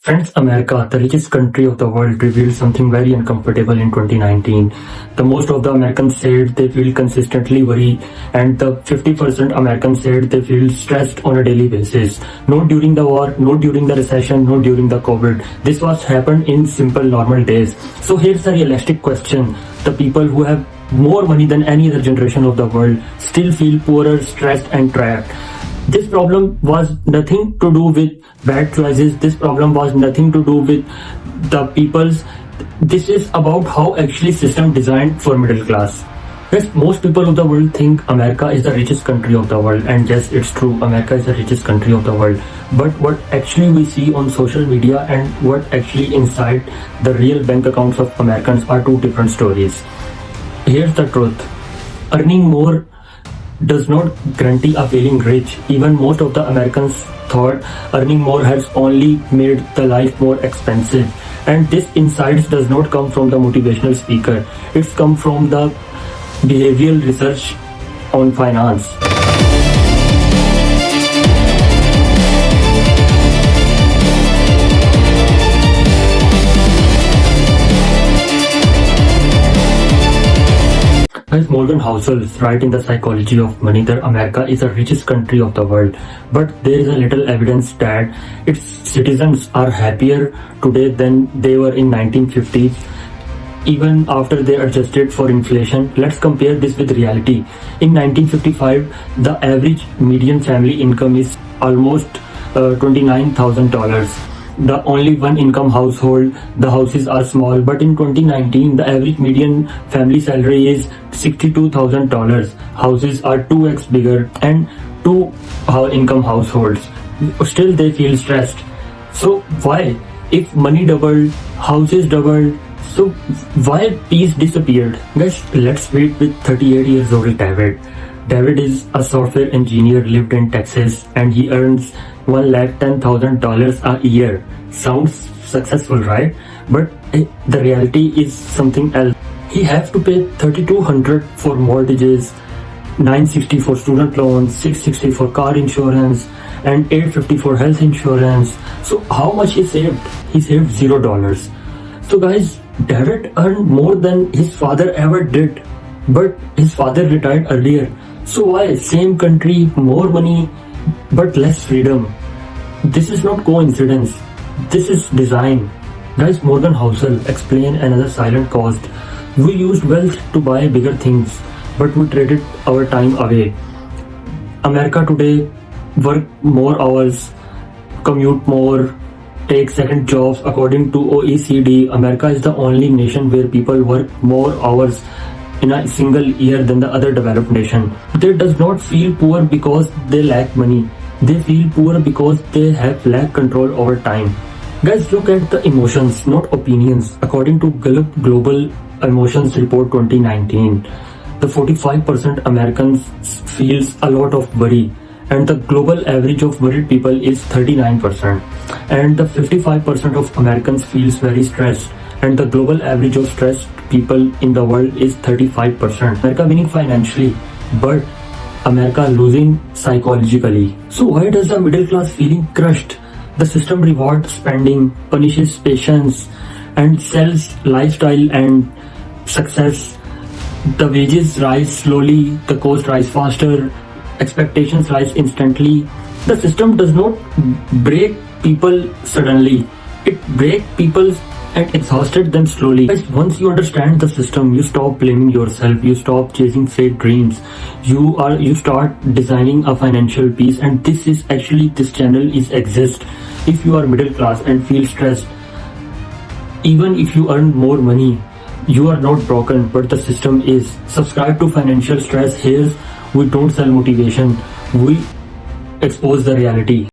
Friends, America, the richest country of the world, revealed something very uncomfortable in 2019. The most of the Americans said they feel consistently worried, and the 50% Americans said they feel stressed on a daily basis. Not during the war, not during the recession, not during the COVID. This was happened in simple normal days. So here's a realistic question. The people who have more money than any other generation of the world still feel poorer, stressed and trapped. This problem was nothing to do with bad choices. This problem was nothing to do with the people's. This is about how actually system designed for middle class. Yes, most people of the world think America is the richest country of the world, and yes, it's true. America is the richest country of the world. But what actually we see on social media and what actually inside the real bank accounts of Americans are two different stories. Here's the truth. Earning more does not guarantee a feeling rich. Even most of the Americans thought earning more has only made the life more expensive. And this insights does not come from the motivational speaker. It's come from the behavioral research on finance. As Morgan Housel writes in The Psychology of Money that America is the richest country of the world, but there is a little evidence that its citizens are happier today than they were in 1950s, even after they adjusted for inflation. Let's compare this with reality. In 1955, the average median family income is almost $29,000. The only one income household, the houses are small, but in 2019 the average median family salary is $62,000. Houses are 2x bigger and two income households. Still they feel stressed. So why? If money doubled, houses doubled, so why peace disappeared? Guys, let's wait with 38 years old David. David is a software engineer, lived in Texas, and he earns $110,000 a year. Sounds successful, right? But the reality is something else. He has to pay $3,200 for mortgages, $960 for student loans, $660 for car insurance, and $850 for health insurance. So how much he saved? He saved $0. So guys, David earned more than his father ever did, but his father retired earlier. So why? Same country, more money, but less freedom. This is not coincidence. This is design. Guys, Morgan Housel explained another silent cost. We used wealth to buy bigger things, but we traded our time away. America today work more hours, commute more, take second jobs. According to OECD, America is the only nation where people work more hours in a single year than the other developed nation. They does not feel poor because they lack money. They feel poor because they have lack control over time. Guys, look at the emotions, not opinions. According to Gallup Global Emotions Report 2019, the 45% Americans feels a lot of worry, and the global average of worried people is 39%. And the 55% of Americans feels very stressed, and the global average of stressed people in the world is 35%. America winning financially, but America losing psychologically. So why does the middle class feeling crushed? The system rewards spending, punishes patience, and sells lifestyle and success. The wages rise slowly, the cost rise faster, expectations rise instantly. The system does not break people suddenly. It breaks people and exhausted them slowly. Guys, once you understand the system, you stop blaming yourself, you stop chasing fake dreams, you start designing a financial peace. And this channel exists if you are middle class and feel stressed. Even if you earn more money, you are not broken, but the system is. Subscribe to Financial Stress. Here we don't sell motivation, we expose the reality.